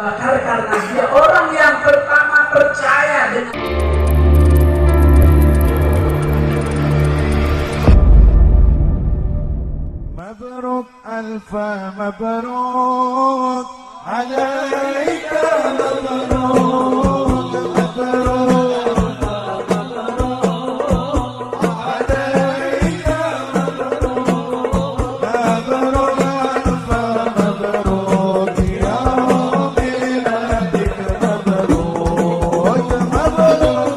bakar karena dia orang yang pertama percaya dengan مبروك ألف مبروك عليك مبروك مبروك عليك مبروك مبروك ألف مبروك يا ميلادك مبروك مبروك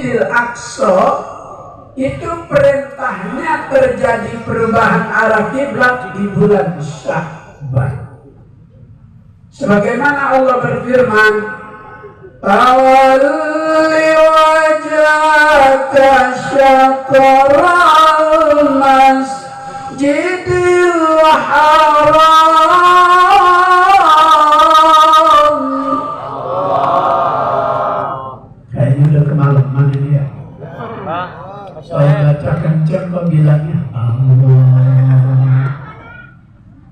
Al-Aqsa itu perintahnya terjadi perubahan arah kiblat di bulan Sya'ban. Sebagaimana Allah berfirman, "Tawalli wajhaka syatral masjidil haram." Kayaknya udah kemalaman ini ya. Saya baca kenceng kok bilangnya Allah.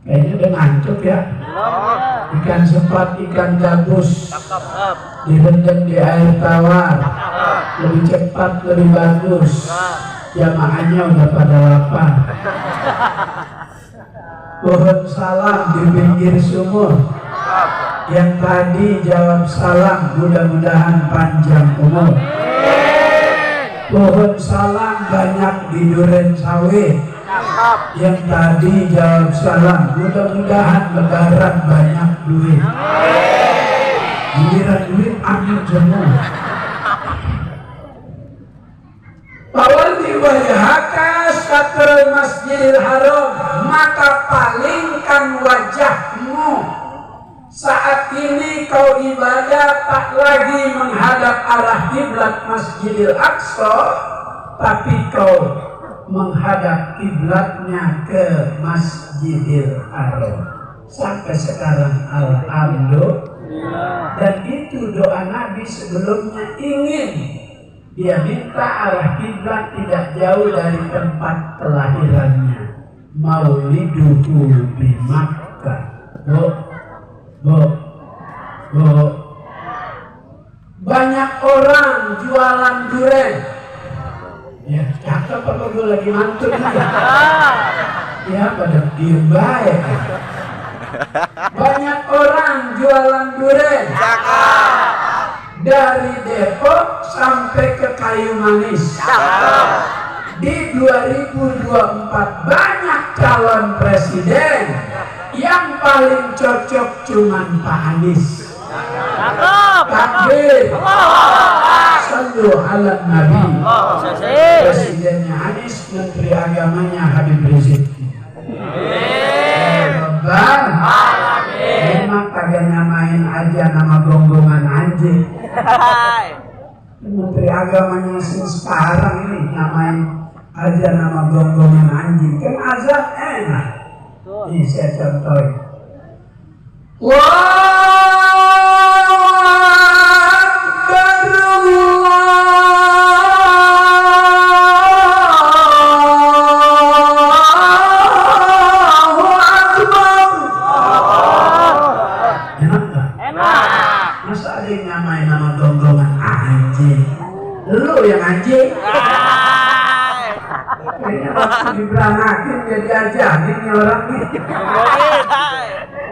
Kayaknya udah ngantuk ya. Ikan sepat, ikan gabus direndam di air tawar, lebih cepat, lebih bagus. Jamaahnya udah pada lapar. Pohon salam di pinggir sumur. Yang tadi jawab salam, mudah-mudahan panjang umur. Pohon salam banyak di duren sawit. Yang tadi jawab salam, mudah-mudahan lebaran banyak duit. Giliran duit ambil semua. Tawalli wajhaka syatral masjidil haram, maka palingkan wajahmu. Saat ini kau ibadah tak lagi menghadap arah kiblat Masjidil Aqsa, tapi kau menghadap kiblatnya ke Masjidil Haram. Sampai sekarang alhamdulillah. Dan itu doa Nabi sebelumnya ingin dia minta arah kiblat tidak jauh dari tempat kelahirannya. Mauliduhu bi Makkah. Banyak orang jualan durian. Ya, cakep apa gue lagi mantul nih. Ya, pada diem baik. Banyak orang jualan durian. Dari Depok sampai ke Kayu Manis. Di 2024 banyak calon presiden. Yang paling cocok cuman Pak Anies. Takbir. Sallu ala Nabi. Presidennya Anies, Menteri Agamanya Habib Rizik. Rabbal Alamin. Memang kagak nyamain aja nama gonggongan anjing. Menteri Agamanya sekarang ini nyamain aja nama gonggongan anjing. Kan azab enak. Ini saya contohin. Allahu Akbar, Allahu Akbar. Enak gak? Enak. Masa ada yang nyamain nama gonggongan anjing? Lu yang anjing? Kayaknya waktu diberanakin dia diajarin nih orang nih.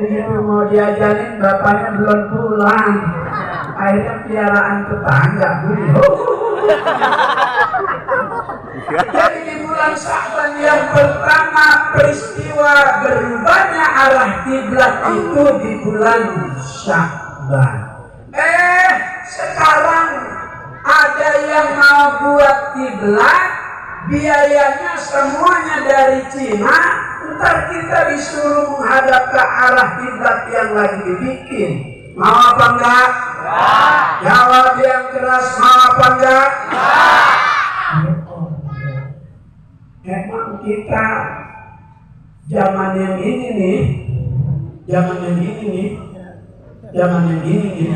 Begitu mau diajarin bapaknya belum pulang. Akhirnya piaraan tetangga bunyi. Jadi di bulan Sya'ban yang pertama peristiwa berubahnya arah kiblat itu di bulan Sya'ban. Sekarang ada yang mau buat kiblat, biayanya semuanya dari Cina. Ntar kita disuruh menghadap ke arah kiblat yang lagi dibikin. Mau apa enggak? Jawab yang keras, mau apa enggak? Emang kita zaman yang ini nih, zaman yang ini nih, zaman yang ini nih,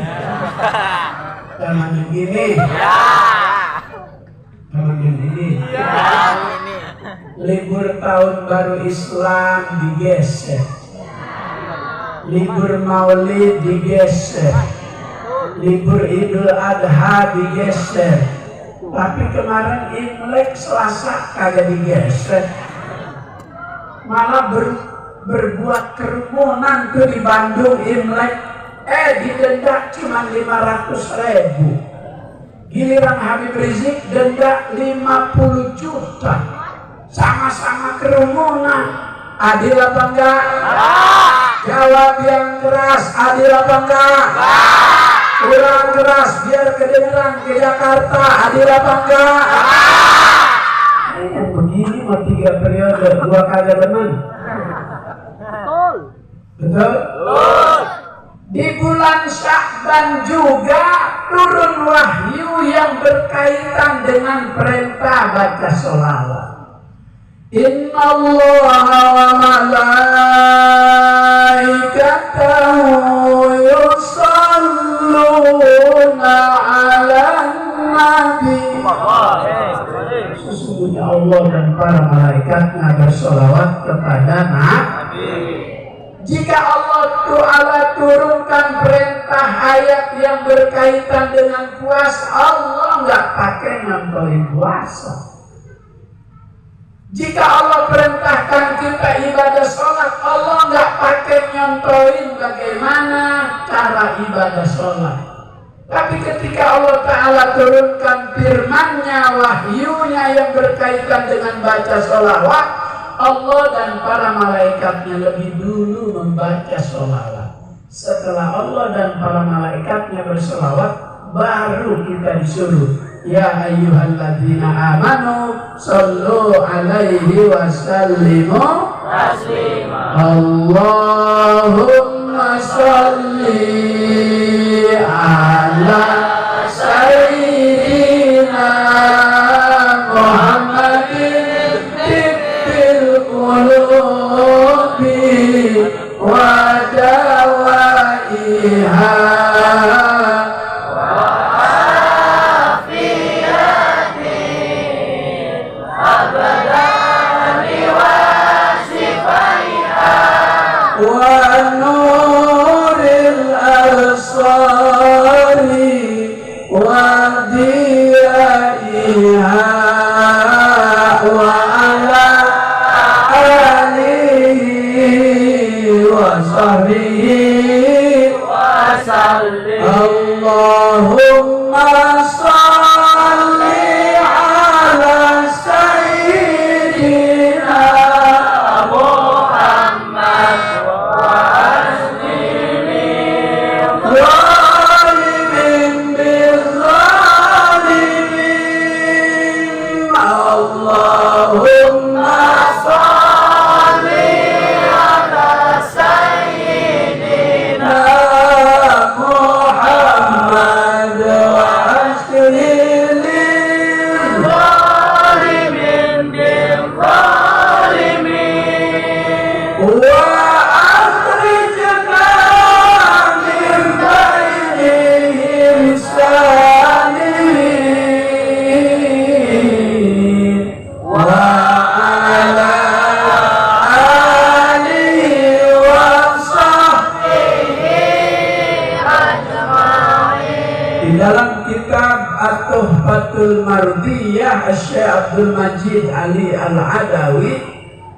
zaman yang ini, zaman yang ini. libur tahun baru Islam digeser, libur Maulid digeser, libur Idul Adha digeser. Tapi kemarin Imlek Selasa kagak digeser, malah berbuat kerumunan tuh di Bandung Imlek. Didenda cuma 500.000. Giliran Habib Rizik denda 50 juta. Sama-sama kerumunan. Adil apa enggak? Jawab yang keras, adil apa enggak? Kurang keras biar kedengeran ke Jakarta, adil apa enggak? Yang begini mau 3 periode, 2 kagak teman. Betul? Betul? Di bulan Sya'ban juga turun wahyu yang berkaitan dengan perintah baca sholawat. Inna Allaha wa malaikatahu yusalluna ala nabi. Sesungguhnya Allah dan para malaikatnya bersolawat kepada Nabi. Jika Allah Ta'ala turunkan perintah ayat yang berkaitan dengan puasa, Allah nggak pakai nyontohin puasa. Jika Allah perintahkan kita ibadah sholat, Allah nggak pakai nyontohin bagaimana cara ibadah sholat. Tapi ketika Allah Ta'ala turunkan firman-Nya, wahyunya yang berkaitan dengan baca sholawat, Allah dan para malaikatnya lebih dulu membaca sholawat. Setelah Allah dan para malaikatnya bersolawat, baru kita disuruh, ya ayyuhalladzina amanu sallu alaihi wa sallimu taslima. Allahumma salli ala sayyidina Muhammadin tibbil qulubi wa dawaiha Allahumma salli ala sayyidina Muhammad wa aslimin zalimin bizzalimin. Allahumma salli ala sayyidina Tuhfatul Mardiyah Syekh Abdul Majid Ali Al-Adawi,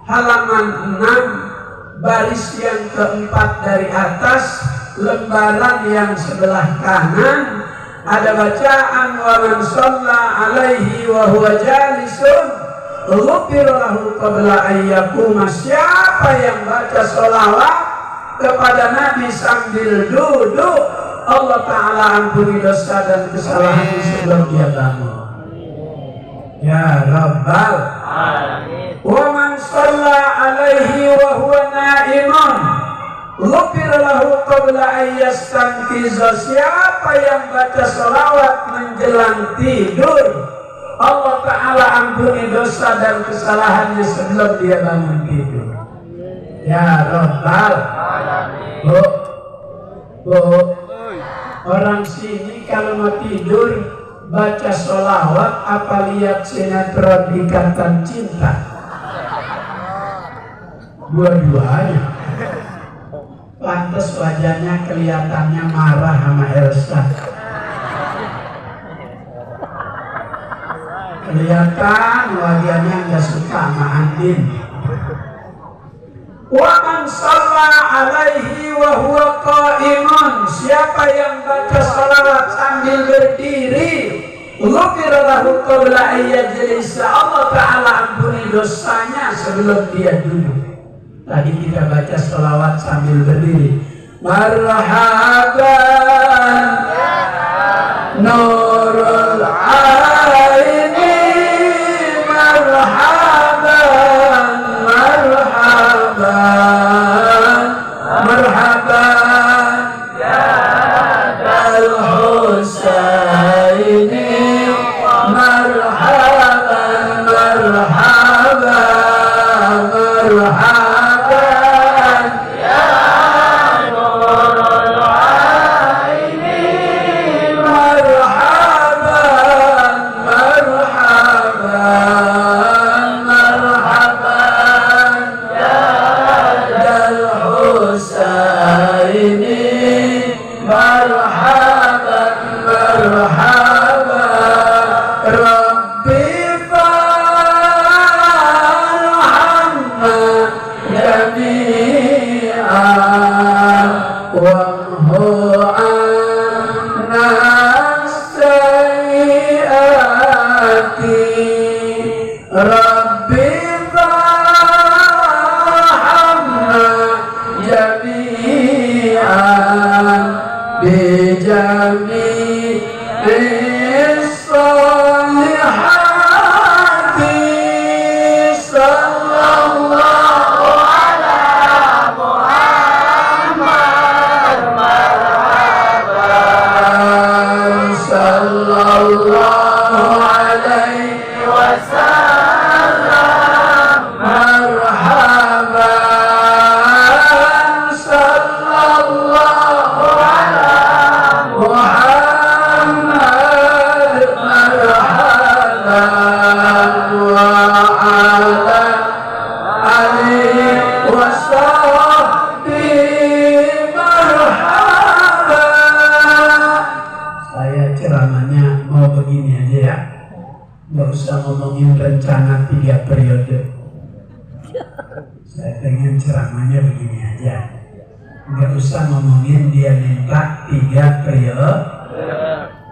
halaman 6 baris yang keempat dari atas, lembaran yang sebelah kanan, ada bacaan wa man shalla alaihi wa huwa jalisun ghufira lahu qabla an yaquma. Siapa yang baca sholawat kepada Nabi sambil duduk, Allah Ta'ala ampuni dosa dan kesalahan sebelum dia bangun. Ya Rabbal Alamin. Wa man shalla alaihi wa huwa na'imun ghufira lahu qabla an yastanqiza. Siapa yang baca sholawat menjelang tidur, Allah Ta'ala ampuni dosa dan kesalahannya sebelum dia bangun tidur. Ya Rabbal Alamin. Bu, orang sini kalau mau tidur baca sholawat apa lihat sinetron Ikatan Cinta? Dua-duanya. Pantes wajahnya kelihatannya marah sama Elsa. Kelihatan wajahnya nggak suka sama Andin. Wa man shalla alaihi wa huwa qa'imun, siapa yang baca salawat sambil berdiri, ghufira lahu qabla ayyajlisa, Allah Ta'ala ampuni dosanya sebelum dia duduk. Tadi kita baca salawat sambil berdiri. Marhaban nurul aini, marhaban, marhaban, marhaban ya al-Husaini, marhaban, marhaban, marhaban.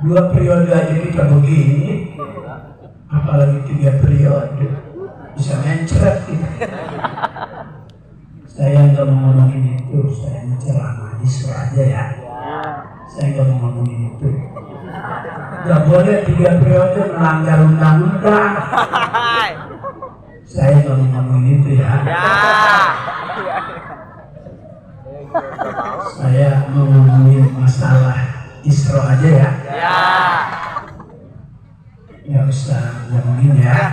Dua periode aja kita begini, apalagi 3 periode, bisa mencret kita. Saya nggak mau ngomongin itu, saya ceramah disuruh aja ya. Saya nggak mau ngomongin itu. Nggak boleh 3 periode melanggar undang-undang. Saya nggak mau ngomongin itu ya. Saya mau ngomongin masalah Isra aja ya. Nggak usah ngomongin ya.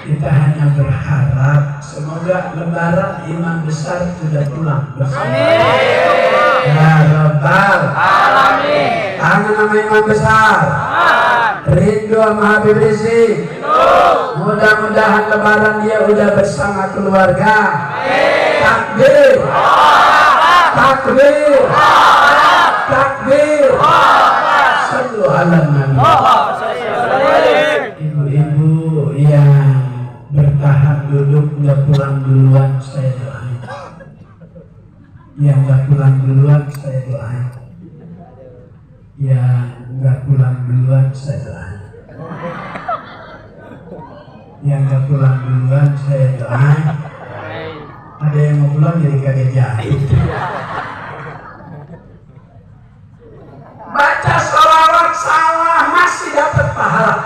Kita hanya berharap semoga Lebaran imam besar sudah pulang bersama. Ya Rabbal Alamin. Kangen sama imam besar. Rindu sama Habib Rizik. Mudah-mudahan Lebaran dia udah bersama keluarga. Takbir. Takbir. Takbir. Sallu ala Nabi. Ibu-ibu yang bertahan duduk nggak pulang duluan saya doain. Yang nggak pulang duluan saya doain. Yang nggak pulang duluan saya doain. Yang nggak pulang duluan saya doain. Ada yang mau pulang jadi kagak jadi. Baca sholawat salah masih dapat pahala.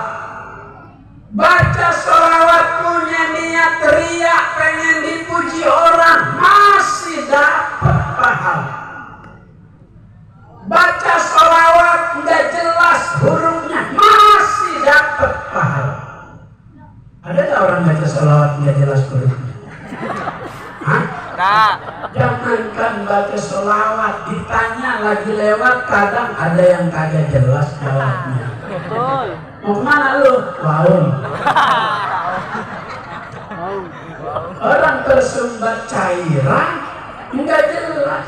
Baca sholawat punya niat riak pengen dipuji orang masih dapat pahala. Baca sholawat nggak jelas hurufnya masih dapat pahala. Ada nggak orang baca sholawat nggak jelas hurufnya? Hah? Nah, Jangankan baca sholawat, ditanya lagi lewat kadang ada yang kagak jelas jawabnya. betul. Mau kemana lu? Laun. Orang tersumbat cairan nggak jelas.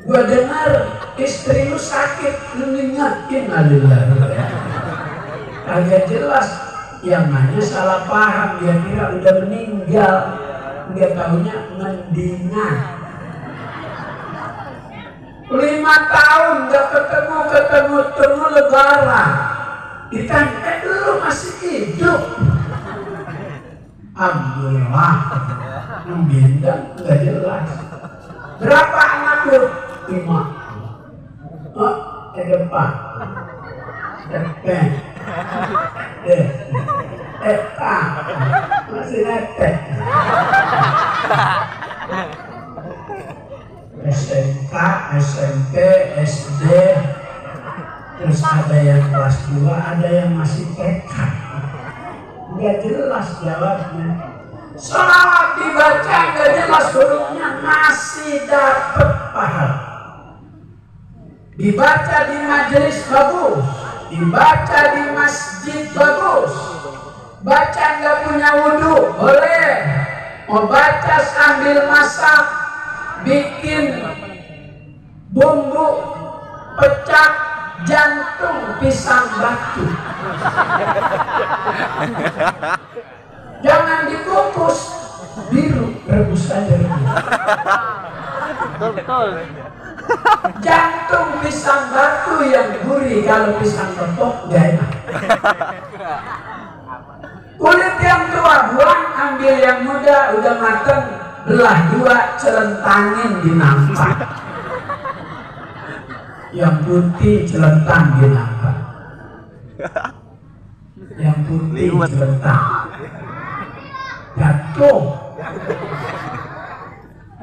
Gua dengar istri lu sakit, lu ngingetin alillah. Agak jelas, yang nanya salah paham, dia kira udah meninggal, dia tahunya mendingan. 5 tahun gak ketemu lebaran, ditanya, lu masih hidup? Alhamdulillah, bintang gak jelas. Berapa anak lu? 5. Oh, ke depan. Masih netek. SMK, SMP, SD, terus ada yang kelas 2, ada yang masih TK. Nggak jelas jawabnya. Sholawat dibaca nggak jelas hurufnya, masih dapat pahala. Dibaca di majelis bagus, dibaca di masjid bagus. Baca nggak punya wudhu boleh. Mau baca sambil masak, bikin bumbu pecah jantung pisang batu. Jangan dikukus, biru rebus aja. Betul. Jantung pisang batu yang gurih, kalau pisang ketok gak enak. Kulit yang tua buang, ambil yang muda, udah mateng, belah 2, celentangin di nangka. Yang putih celentang di nangka. Yang putih celentang. Jatuh.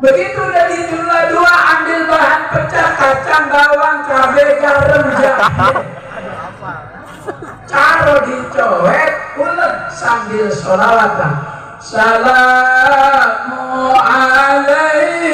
Begitu dari jumlah 2, ambil bahan pecah, kacang, bawang, cabai, garam, jahe. Caro dicoet, ulet sambil sholawatan. Salamu alaihi.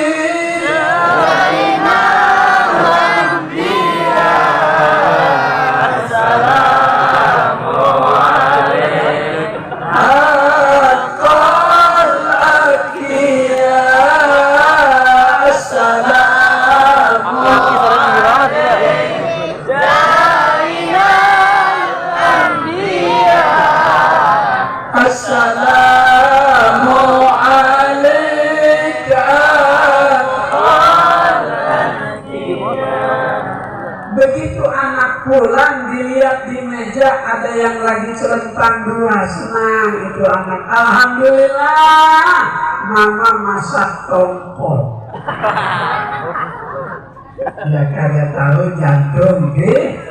Begitu anak pulang, dilihat di meja ada yang lagi celentang 2, senang itu anak. Alhamdulillah, mama masak tongkol. Ya kagak tahu jantung gitu.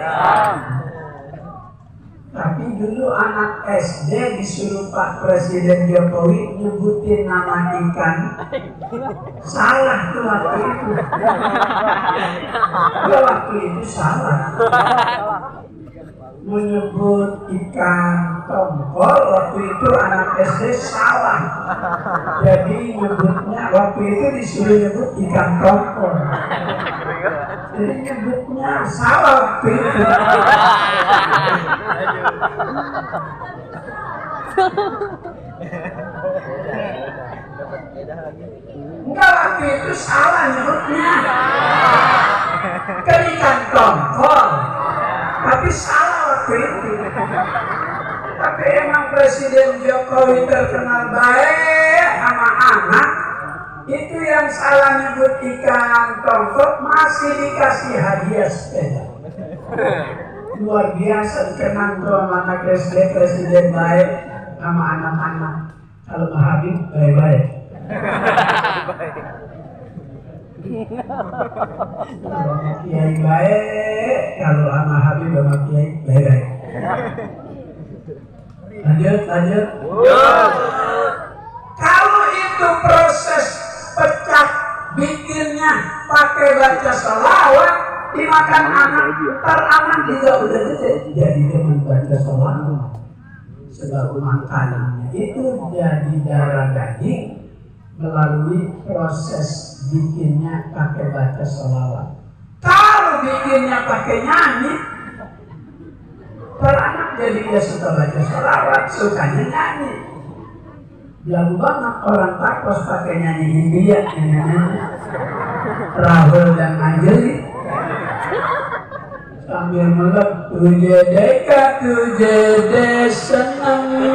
Tapi dulu anak SD disuruh Pak Presiden Jokowi nyebutin nama ikan. Salah tuh waktu itu. Ya waktu itu salah. Menyebut ikan tongkol waktu itu anak SD salah. Jadi nyebutnya waktu itu disuruh nyebut ikan tongkol. Jadi nyebutnya salah waktu itu. Enggak, waktu itu salah nyebutnya. Kan ikan tongkol. Tapi salah waktu itu. Tapi emang Presiden Jokowi terkenal baik sama anak. Itu yang salah nyebut ikan tongkol masih dikasih hadiah sepeda. Luar biasa dikenang tuh sama anak SD, Presiden baik sama anak-anak. Kalau Pak Habib baik-baik. Kiai baik, kalau sama Habib sama Kiai baik-baik. Lanjut. Kalau itu proses pecah bikinnya pakai baca sholawat, dimakan anak, ntar anak juga udah gede jadi teman baca sholawat. Sebab makanannya itu jadi darah daging melalui proses bikinnya pakai baca sholawat. Kalau bikinnya pakai nyanyi, ntar anak jadi dia suka baca sholawat, sukanya nyanyi. Jago banget orang takos pakai nyanyi India, Rahul dan Anjali sambil melek tuje seneng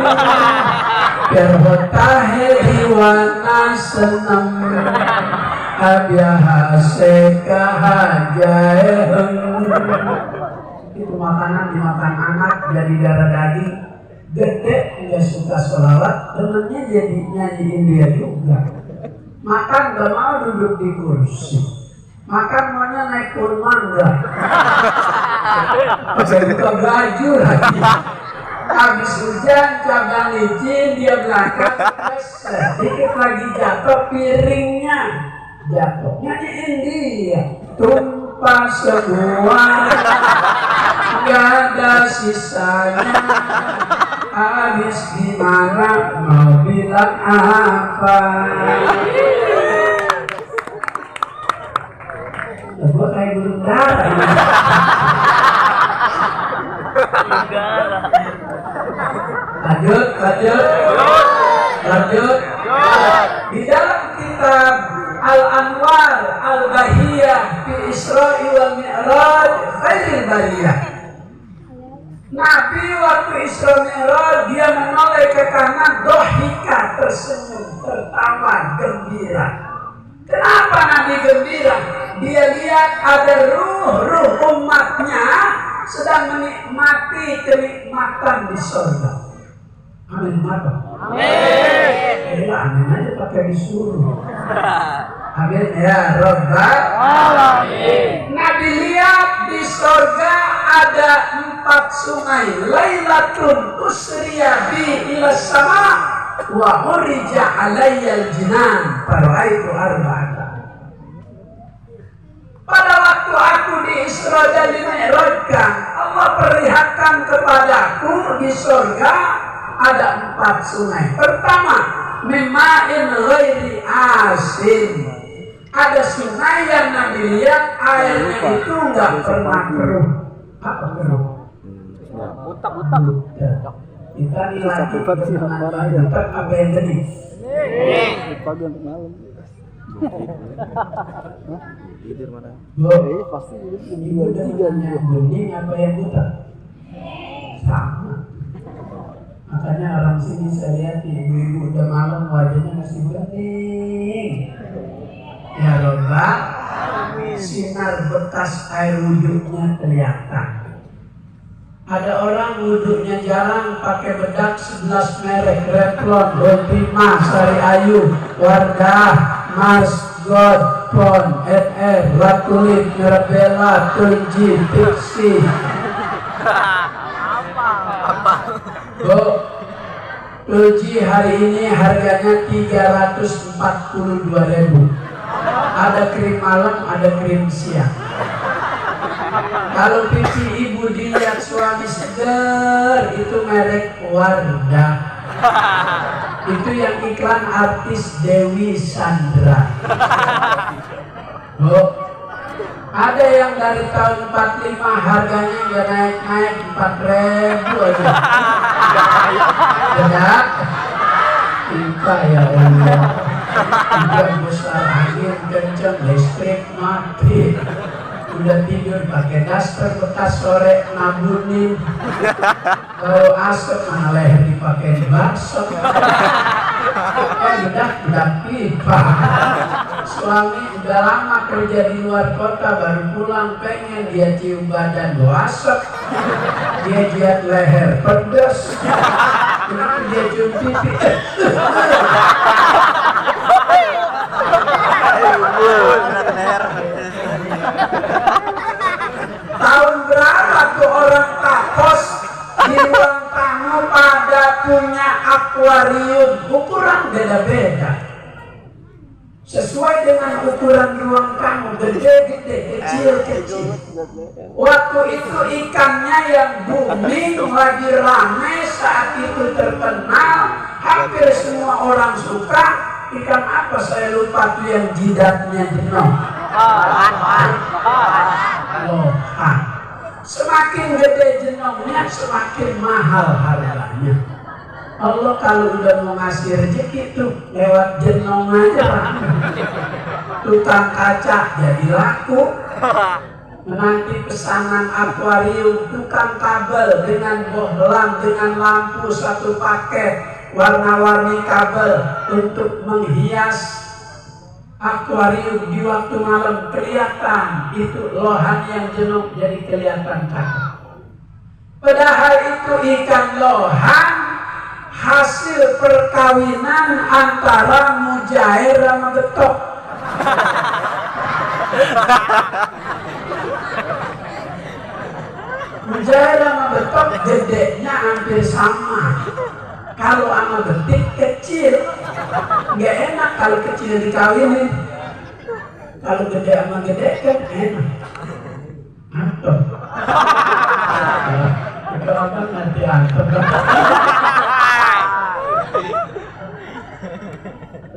biar hotahe diwana seneng abiyaha sekahajaeheng. Itu makanan dimakan anak jadi darah daging, gede nggak suka sholawat, temennya jadi nyanyiin dia juga. Makan gak mau duduk di kursi, makan maunya naik kurmangga, pakai buka baju lagi. Habis hujan cabang licin dia belakang, sedikit lagi jatuh piringnya, jatuh nyanyiin dia, tumpah semua. Gak ada sisanya, habis gimana mau bilang apa? Gue kayak burung dara. Lanjut. Di dalam kitab Al-Anwar Al-Bahiyah fi Isra'i wal Mi'raj khairil bariyah. Nabi waktu Isra Mi'raj dia menoleh ke kanan, dohika, tersenyum, tertawa, gembira. Kenapa Nabi gembira? Dia lihat ada ruh umatnya sedang menikmati kenikmatan di surga. Amin apa? Amin. Amin aja pakai disuruh. Amin ya Rabbal Alamin. Nabi lihat di surga ada 4 sungai. Lailatun usriya bi ila sama wa urija alayyal jinan faraitu arba'ata. Pada waktu aku di Isra dan Mi'rajkan, Allah perlihatkan kepadaku di surga ada 4 sungai. Pertama, mima'in ghairi asin. Ada sungai yang Nabi lihat airnya itu nggak pernah keruh. Apa keruh? Utak. Kita nilai utak apa yang jadi? Pagi untuk malam. Tidur mana? Pasti ibu udah tanya bening apa yang buta? Sama. Makanya orang sini saya lihat ibu-ibu udah malam wajahnya masih bening. Ya Rabbal, sinar bekas air wuduknya kelihatan. Ada orang wuduknya jarang pakai bedak 11 merek, Revlon, Ultima, Sari Ayu, Wardah, Mars, God, Pon, FR, Ratulip, Mirabella, Tunji, Pixie. Bu, Tunji hari ini harganya 342.000. Ada krim malam, ada krim siang. Kalau pipi ibu dilihat suami segar, itu merek Wardah. Itu yang iklan artis Dewi Sandra. Bu, ada yang dari tahun 45 harganya udah naik 4.000 aja. Bedak, kita ya Allah. Udah besar angin kenceng, listrik mati. Udah tidur pakai daster bekas sore nabunin. Kalau asap mana leher dipakai bakso. Udah pipa. Suami udah lama kerja di luar kota, baru pulang pengen dia cium badan bau asap. Dia lihat leher pedes. Kenapa dia cium pipi? Tahun berapa tuh orang tapos di ruang tamu pada punya akuarium, ukuran beda-beda sesuai dengan ukuran ruang tamu, gede-gede, kecil-kecil. Waktu itu ikannya yang booming lagi rame, saat itu terkenal, hampir semua orang suka. Ikan apa saya lupa tuh yang jidatnya jenong. Lohan. Semakin gede jenongnya semakin mahal harganya. Allah kalau udah mau ngasih rezeki tuh lewat jenong aja Pak. Tukang kaca jadi laku, menanti pesanan akuarium, tukang kabel dengan bohlam, dengan lampu satu paket, warna-warni kabel untuk menghias akuarium di waktu malam kelihatan itu lohan yang jenuh jadi kelihatan cakep. Padahal itu ikan lohan hasil perkawinan antara mujair sama betok. Mujair sama betok gedenya hampir sama. Kalau sama betik kecil, nggak enak kalau kecil dikawinin. Kalau gede sama gede kan enak. Antep. Kenapa nanti antep?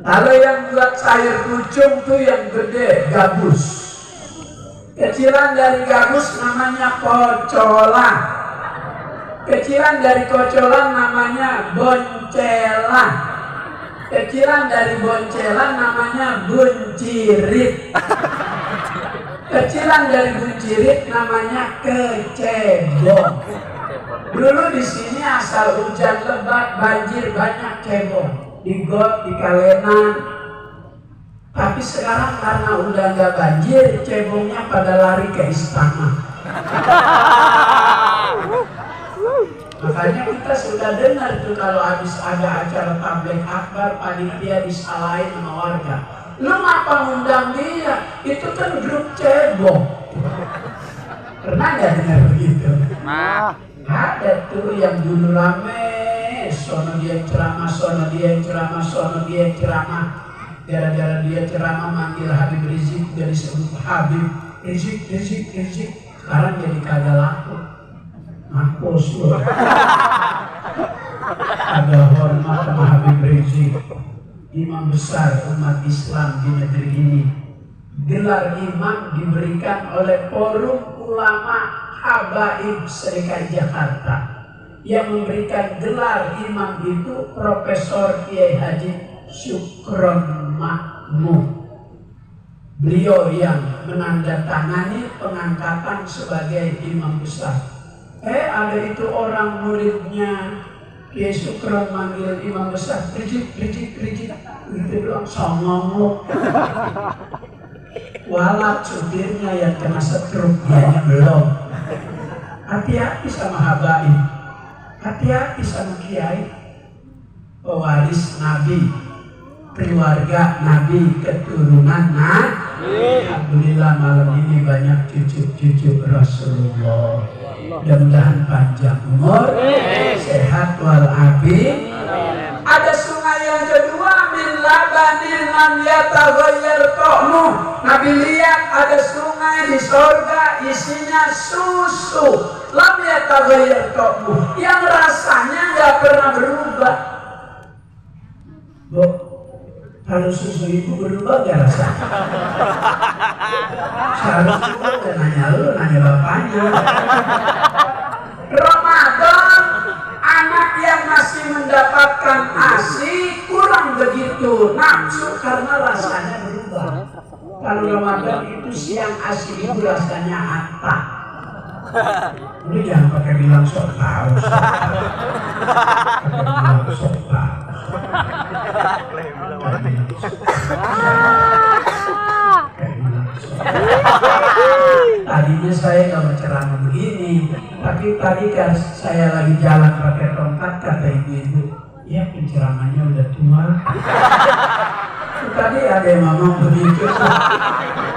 Kalau yang buat sayur pucung tuh yang gede, gabus. Kecilan dari gabus namanya kocolan. Kecilan dari kocolan namanya boncelan. Kecilan dari boncelan namanya buncirit. Kecilan dari buncirit namanya kecebong. Dulu di sini asal hujan lebat, banjir, banyak cebong. Di got, di kalenan. Tapi sekarang karena udah nggak banjir, cebongnya pada lari ke istana. Makanya kita sudah dengar tuh kalau habis ada acara tabligh akbar, panitia disalahin sama warga. Lu ngapa ngundang dia? Itu kan grup cebong. Pernah nggak dengar begitu? Ada tuh yang dulu rame, sono dia ceramah, sono dia ceramah, sono dia ceramah. Gara-gara dia ceramah manggil Habib Rizik, jadi disebut Habib Rizik. Sekarang jadi kagak laku. Mampus lu. Ada hormat sama Habib Rizik, imam besar umat Islam di negeri ini. Gelar imam diberikan oleh Forum Ulama Habaib Serikaya Jakarta. Yang memberikan gelar imam itu Profesor Kiai Haji Syukron Makmum. Beliau yang menandatangani pengangkatan sebagai imam besar. Ada itu orang muridnya Kiai Syukron manggil imam besar, Rizik. Itu doang, songong lu. Walau supirnya yang kena stroke, dianya belum. Hati-hati sama habaib, hati-hati sama kiai, pewaris Nabi, keluarga Nabi, keturunan Nabi. Alhamdulillah malam ini banyak cucu-cucu Rasulullah. Mudah-mudahan panjang umur, sehat walafiat. Ada sungai yang kedua, min labanin lam yataghayyar ta'mu. Nabi lihat ada sungai di sorga isinya susu, lam yataghayyar ta'mu, yang rasanya nggak pernah berubah. Bu, kalau susu itu berubah nggak rasanya? Seharusnya gue nanya lu, nanya bapaknya. Ramadan, anak yang masih mendapatkan ASI kurang begitu nafsu karena rasanya berubah. Kalau Ramadan itu siang ASI itu rasanya apa? Ini jangan pakai bilang sok tahu. Pakai bilang sok tahu. Tadinya saya nggak berceramah begini, tapi tadi kan saya lagi jalan pakai tongkat, kata ibu-ibu, ya penceramahnya udah tua. Tadi ada yang ngomong begitu,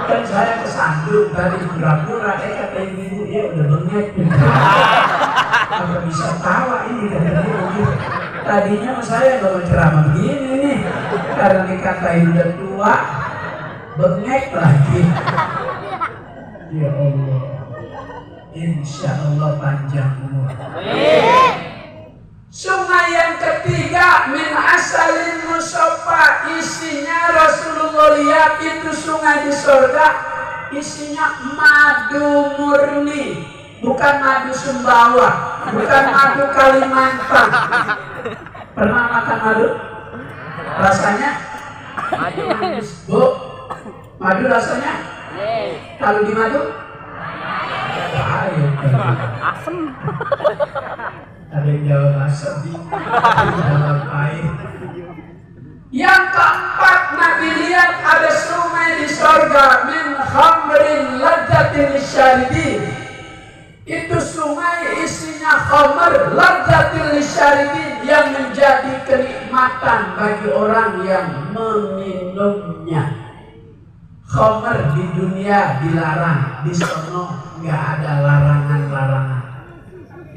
kan saya kesandung tadi pura-pura, kata ibu-ibu, ya udah bengek penceramah. Apa bisa tawa ini kata ibu. Tadinya saya nggak berceramah begini nih, karena dikatain udah tua, bengek lagi. Ya Allah, insya Allah panjang umur. Sungai yang ketiga, min asalin musaffa, isinya Rasulullah lihat itu sungai di surga, isinya madu murni, bukan madu Sumbawa, bukan madu Kalimantan. Pernah makan madu? Rasanya? Madu. Bu, madu rasanya? Kalau di madu? Pahit. Asem. Ada yang jawab asam, jawab pahit. Yang keempat, Nabi lihat ada sungai di sorga min khamrin ladzatin lisyaribin. Itu sungai isinya khamr ladzatin lisyaribin yang menjadi kenikmatan bagi orang yang meminumnya. Khamr di dunia dilarang, di sono nggak ada larangan-larangan.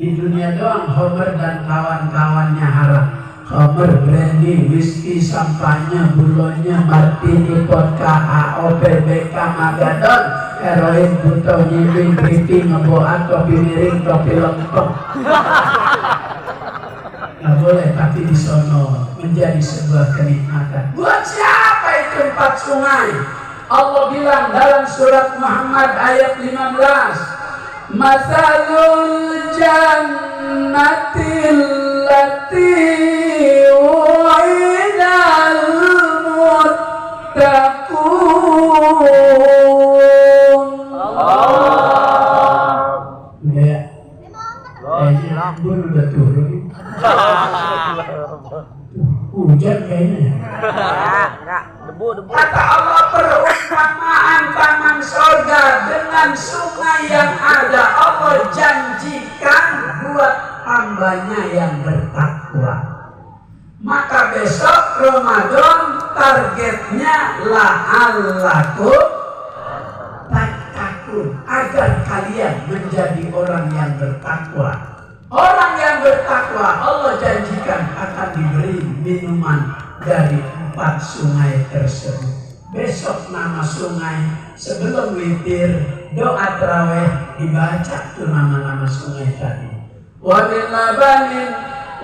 Di dunia doang khamr dan kawan-kawannya haram. Khamr, brandy, whisky, sampahnya, bulonya, martini, vodka, AOP, BK, Magadon, heroin, buto, nyibing, kripi, ngeboat, kopi miring, kopi lengkap. Nggak boleh, tapi di sono menjadi sebuah kenikmatan. Buat siapa itu 4 sungai? Allah bilang dalam surat Muhammad ayat 15, Mathalul jannatil lati wa'idal muttaqun. Udah ya? Embun udah turun. Hujan kayaknya. Enggak, debu. Kata Allah, perumpamaan taman surga dengan sungai yang ada Allah janjikan buat hambanya yang bertakwa. Maka besok Ramadan targetnya la'allakum tattaqun, agar kalian menjadi orang yang bertakwa. Orang yang bertakwa Allah janjikan akan diberi minuman dari 4 sungai tersebut. Besok nama sungai, sebelum witir doa tarawih dibaca tuh nama-nama sungai tadi. Wa min labanin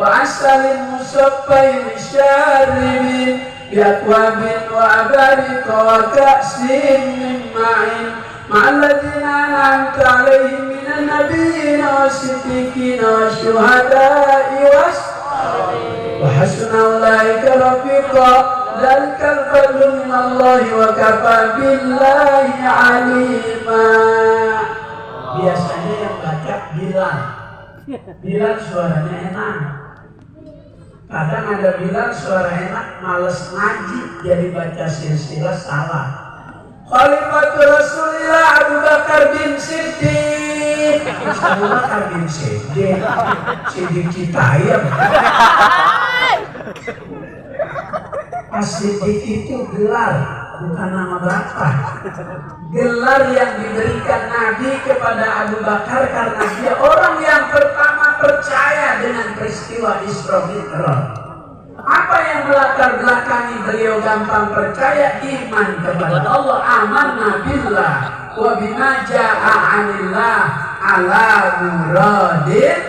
wa asalin musaffain syaribin bi akwabin wa abarika wa ka'sin min ma'in ma'alladzina an'amta 'alaihim minan nabiyyin was-siddiqin wasyuhada'i wa hasuna ulaika rafiqa. Dzalikal fadlu minallahi wa kafa billahi 'alima. Biasanya yang baca Bilal suaranya enak. Kadang ada Bilal suara enak, males ngaji, jadi baca silsilah salah. Khalifatul Rasulillah Abu Bakar bin Siddiq. Abu Bakar bin Siddiq, Siddiq Citayam. As-Siddiq itu gelar, bukan nama bapak. Gelar yang diberikan Nabi kepada Abu Bakar karena dia orang yang pertama percaya dengan peristiwa Isra Mi'raj. Apa yang melatar belakangi beliau gampang percaya? Iman kepada Allah, amanna billah wa bima jaa'a 'anillah ala muradin.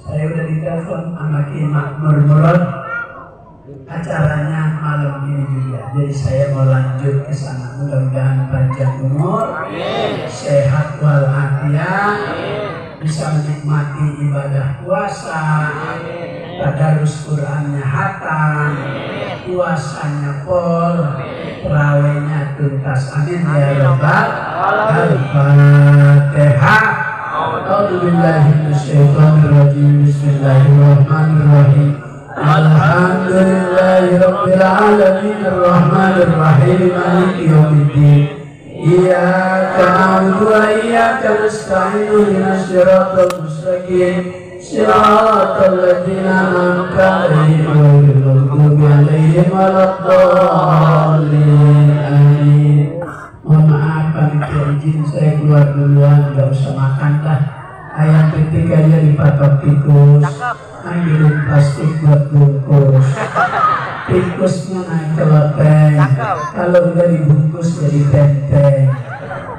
Saya udah ditelepon sama Ki Makmur Murad, acaranya malam ini juga. Jadi saya mau lanjut ke sana. Mudah-mudahan panjang umur, sehat walafiat, bisa menikmati ibadah puasa, tadarus Qur'annya hatam, puasanya pol, terawihnya tuntas. Amin ya rabbal al-Fatihah. A'udzubillahi minasyaitonir rajim. Bismillahirrahmanirrahim. Alhamdulillahi rabbil alamin arrahmanir rahim maliki yaumiddin. Iyyaka na'budu wa iyyaka nasta'in ihdinas siratal mustaqim siratal ladzina an'amta 'alaihim ghairil maghdubi 'alaihim waladdallin. Amin. Mohon maaf panitia, izin saya keluar duluan, enggak usah makan dah. Ayam titik aja dipatok tikus, ambilin plastik buat bungkus. Tikusnya naik ke loteng, kalau udah dibungkus jadi tenteng.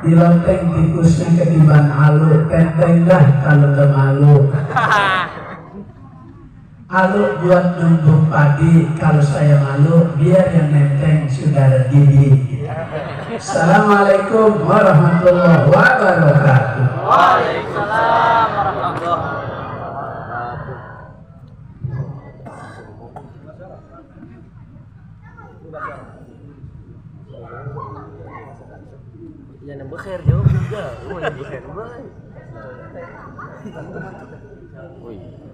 Di loteng tikusnya ketiban alu, tenteng dah kalau udah malu. Alu buat numpuk padi, kalau saya malu biar yang nenteng saudara Didi. Assalamualaikum warahmatullahi wabarakatuh. Waalaikumsalam warahmatullahi wabarakatuh. Jangan beker jauh juga. Lu yang beker, boy. Wih.